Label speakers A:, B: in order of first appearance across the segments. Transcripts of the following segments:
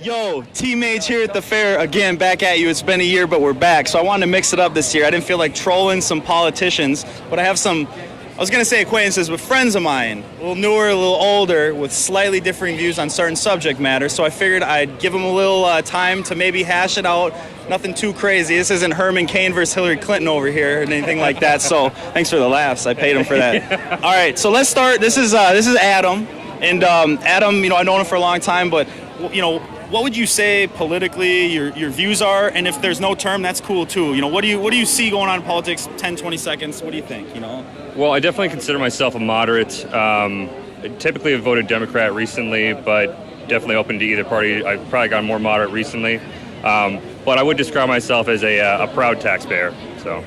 A: Yo, MAGE here at the fair. Again, back at you. It's been a year, but we're back. So I wanted to mix it up this year. I didn't feel like trolling some politicians, but I have some, I was going to say acquaintances, but friends of mine, a little newer, a little older, with slightly differing views on certain subject matter. So I figured I'd give them a little time to maybe hash it out. Nothing too crazy. This isn't Herman Cain versus Hillary Clinton over here or anything like that. So thanks for the laughs. I paid him for that. All right, so let's start. This is Adam. And Adam, I've known him for a long time, but, what would you say politically your views are? And if there's no term, that's cool too. What do you see going on in politics? 10, 20 seconds. What do you think?
B: Well, I definitely consider myself a moderate. Typically have voted Democrat recently, but definitely open to either party. I've probably gotten more moderate recently. But I would describe myself as a proud taxpayer. So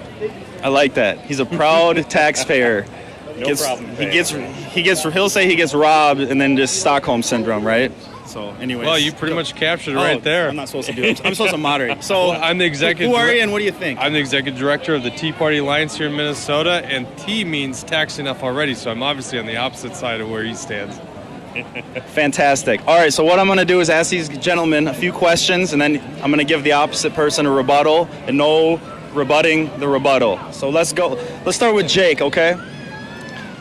A: I like that. He's a proud taxpayer.
B: No problem.
A: He'll say he gets robbed and then just Stockholm syndrome, right? So, anyways.
C: Well, you pretty much captured it right there.
A: I'm not supposed to do it. I'm supposed to moderate. So,
C: well, I'm the executive.
A: Who are you and what do you think?
C: I'm the executive director of the Tea Party Alliance here in Minnesota, and Tea means tax enough already, so I'm obviously on the opposite side of where he stands.
A: Fantastic. All right, so what I'm going to do is ask these gentlemen a few questions, and then I'm going to give the opposite person a rebuttal, and no rebutting the rebuttal. So let's go. Let's start with Jake, okay?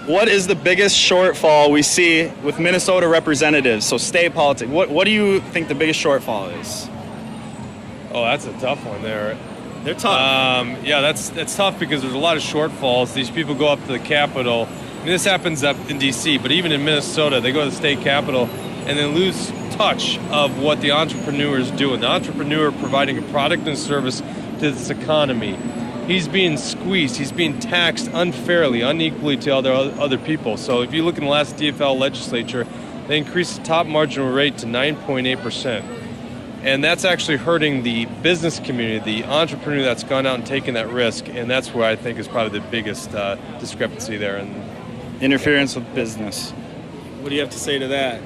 A: What is the biggest shortfall we see with Minnesota representatives? So state politics. What do you think the biggest shortfall is?
C: Oh, that's a tough one there.
A: They're tough.
C: Yeah, that's tough because there's a lot of shortfalls. These people go up to the Capitol. I mean, this happens up in D.C., but even in Minnesota, they go to the state capitol and then lose touch of what the entrepreneurs do. And the entrepreneur providing a product and service to this economy. He's being squeezed. He's being taxed unfairly, unequally to other people. So if you look in the last DFL legislature, they increased the top marginal rate to 9.8%. And that's actually hurting the business community, the entrepreneur that's gone out and taken that risk. And that's where I think is probably the biggest discrepancy there. And
A: interference with business. What do you have to say to that?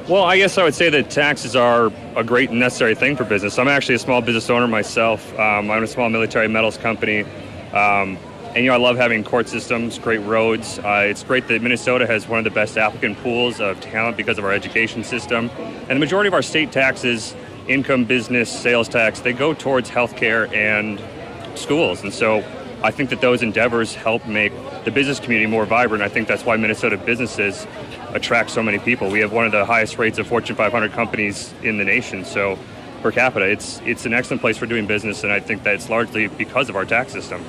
B: Well, I guess I would say that taxes are a great and necessary thing for business. I'm actually a small business owner myself. I'm a small military metals company. And, I love having court systems, great roads. It's great that Minnesota has one of the best applicant pools of talent because of our education system. And the majority of our state taxes, income, business, sales tax, they go towards healthcare and schools. And so I think that those endeavors help make the business community more vibrant. I think that's why Minnesota businesses attract so many people. We have one of the highest rates of Fortune 500 companies in the nation. So per capita, it's an excellent place for doing business. And I think that it's largely because of our tax system.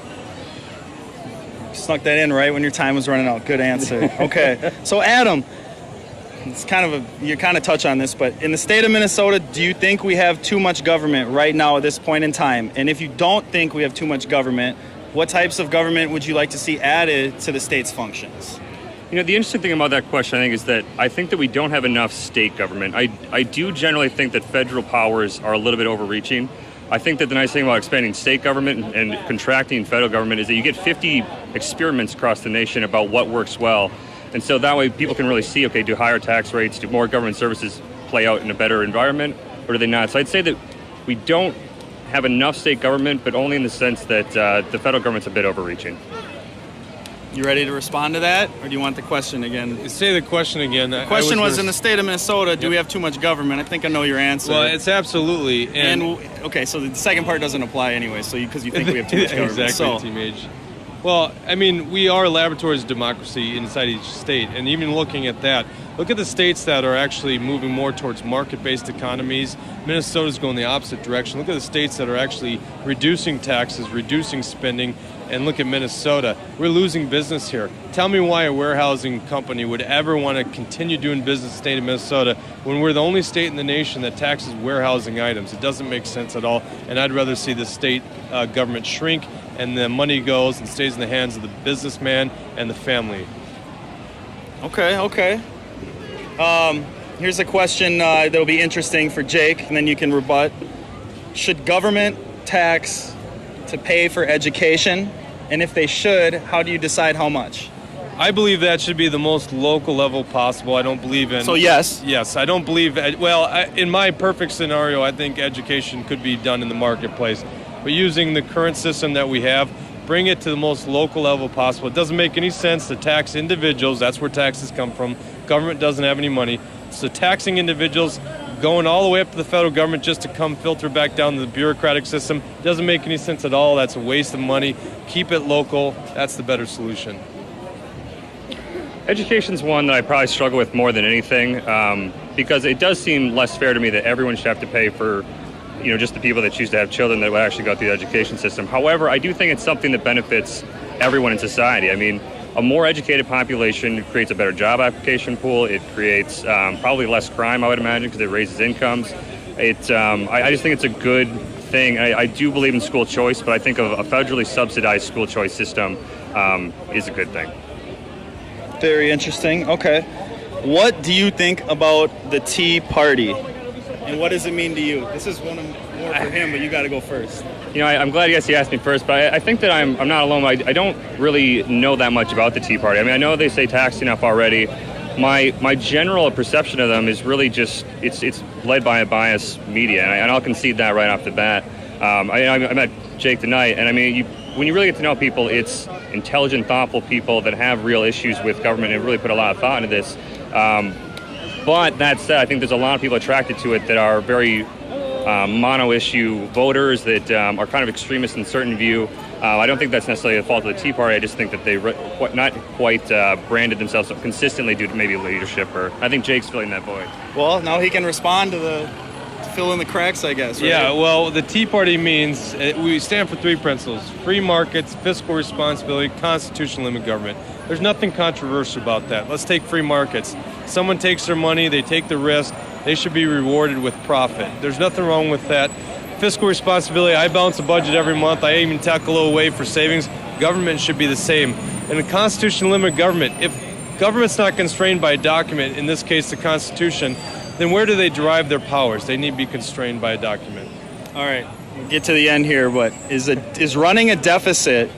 A: Snuck that in right when your time was running out. Good answer. Okay. So Adam, you kind of touch on this, but in the state of Minnesota, do you think we have too much government right now at this point in time? And if you don't think we have too much government, what types of government would you like to see added to the state's functions?
B: The interesting thing about that question, I think, is that I think that we don't have enough state government. I do generally think that federal powers are a little bit overreaching. I think that the nice thing about expanding state government and contracting federal government is that you get 50 experiments across the nation about what works well. And so that way people can really see, okay, do higher tax rates, do more government services play out in a better environment, or do they not? So I'd say that we don't have enough state government, but only in the sense that the federal government's a bit overreaching.
A: You ready to respond to that, or do you want the question again?
C: Say the question again.
A: The question was, in the state of Minnesota, do we have too much government? I think I know your answer.
C: Well, it's absolutely.
A: Okay, so the second part doesn't apply anyway, so because you think we have too much government.
C: Exactly, MAGE. Well, I mean, we are laboratories of democracy inside each state, and even looking at that, look at the states that are actually moving more towards market-based economies. Minnesota's going the opposite direction. Look at the states that are actually reducing taxes, reducing spending, and look at Minnesota. We're losing business here. Tell me why a warehousing company would ever want to continue doing business in the state of Minnesota when we're the only state in the nation that taxes warehousing items. It doesn't make sense at all, and I'd rather see the state government shrink and the money goes and stays in the hands of the businessman and the family.
A: Okay. Here's a question that'll be interesting for Jake, and then you can rebut. Should government tax to pay for education? And if they should, how do you decide how much?
C: I believe that should be the most local level possible. I don't believe in...
A: So yes?
C: Yes, I don't believe... in my perfect scenario, I think education could be done in the marketplace. But using the current system that we have, bring it to the most local level possible. It doesn't make any sense to tax individuals. That's where taxes come from. Government doesn't have any money. So taxing individuals going all the way up to the federal government just to come filter back down to the bureaucratic system doesn't make any sense at all. That's a waste of money. Keep it local. That's the better solution.
B: Education's one that I probably struggle with more than anything, because it does seem less fair to me that everyone should have to pay for, just the people that choose to have children that would actually go through the education system. However, I do think it's something that benefits everyone in society. I mean, a more educated population creates a better job application pool. It creates probably less crime, I would imagine, because it raises incomes. I just think it's a good thing. I do believe in school choice, but I think a federally subsidized school choice system is a good thing.
A: Very interesting. Okay. What do you think about the Tea Party? And what does it mean to you? This is more for him, but you got to go first.
B: I'm glad you asked me first, but I think that I'm not alone. I don't really know that much about the Tea Party. I mean, I know they say taxing up already. My general perception of them is really just it's led by a biased media, and I'll concede that right off the bat. I met Jake tonight, and I mean, when you really get to know people, it's intelligent, thoughtful people that have real issues with government and really put a lot of thought into this. But that said, I think there's a lot of people attracted to it that are very mono-issue voters that are kind of extremists in certain view. I don't think that's necessarily the fault of the Tea Party. I just think that they not quite branded themselves consistently due to maybe leadership, or I think Jake's filling that void.
A: Well, now he can respond to fill in the cracks, I guess. Right?
C: Yeah, well, the Tea Party means we stand for three principles: free markets, fiscal responsibility, constitutional limit government. There's nothing controversial about that. Let's take free markets. Someone takes their money, they take the risk, they should be rewarded with profit. There's nothing wrong with that. Fiscal responsibility, I balance the budget every month. I even tack a little away for savings. Government should be the same. And a constitutional limit government, if government's not constrained by a document, in this case the Constitution, then where do they derive their powers? They need to be constrained by a document.
A: All right, we'll get to the end here, but is running a deficit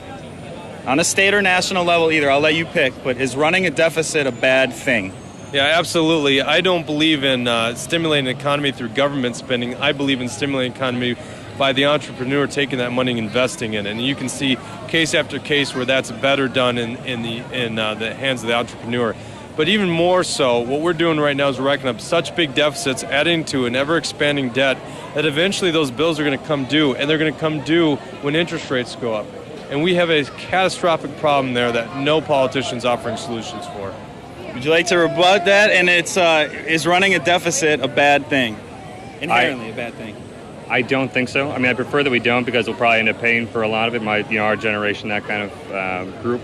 A: on a state or national level, either, I'll let you pick, but is running a deficit a bad thing?
C: Yeah, absolutely. I don't believe in stimulating the economy through government spending. I believe in stimulating the economy by the entrepreneur taking that money and investing in it. And you can see case after case where that's better done in the hands of the entrepreneur. But even more so, what we're doing right now is we're racking up such big deficits, adding to an ever-expanding debt, that eventually those bills are going to come due, and they're going to come due when interest rates go up. And we have a catastrophic problem there that no politician's offering solutions for.
A: Would you like to rebut that? And is running a deficit a bad thing? Inherently a bad thing?
B: I don't think so. I mean, I prefer that we don't, because we'll probably end up paying for a lot of it, our generation, that kind of group.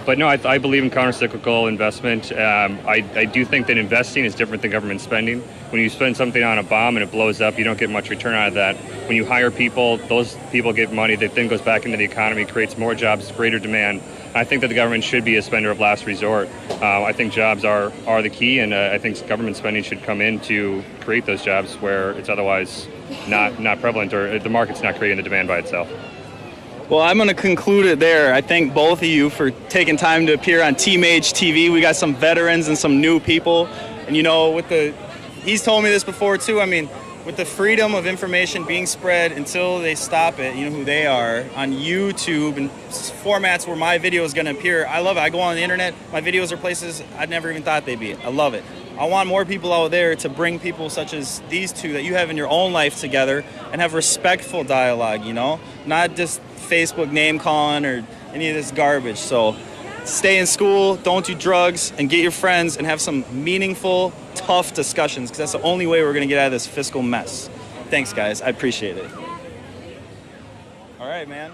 B: But no, I believe in countercyclical investment. I do think that investing is different than government spending. When you spend something on a bomb and it blows up, you don't get much return out of that. When you hire people, those people get money that then goes back into the economy, creates more jobs, greater demand. I think that the government should be a spender of last resort. I think jobs are the key, and I think government spending should come in to create those jobs where it's otherwise not prevalent, or the market's not creating the demand by itself.
A: Well, I'm going to conclude it there. I thank both of you for taking time to appear on MAGE TV. We got some veterans and some new people. And, he's told me this before, too. I mean, with the freedom of information being spread until they stop it, you know who they are, on YouTube and formats where my video is going to appear. I love it. I go on the internet. My videos are places I never even thought they'd be. I love it. I want more people out there to bring people such as these two that you have in your own life together and have respectful dialogue, not just Facebook name calling or any of this garbage. So stay in school, don't do drugs, and get your friends and have some meaningful, tough discussions, because that's the only way we're going to get out of this fiscal mess. Thanks, guys. I appreciate it. All right, man.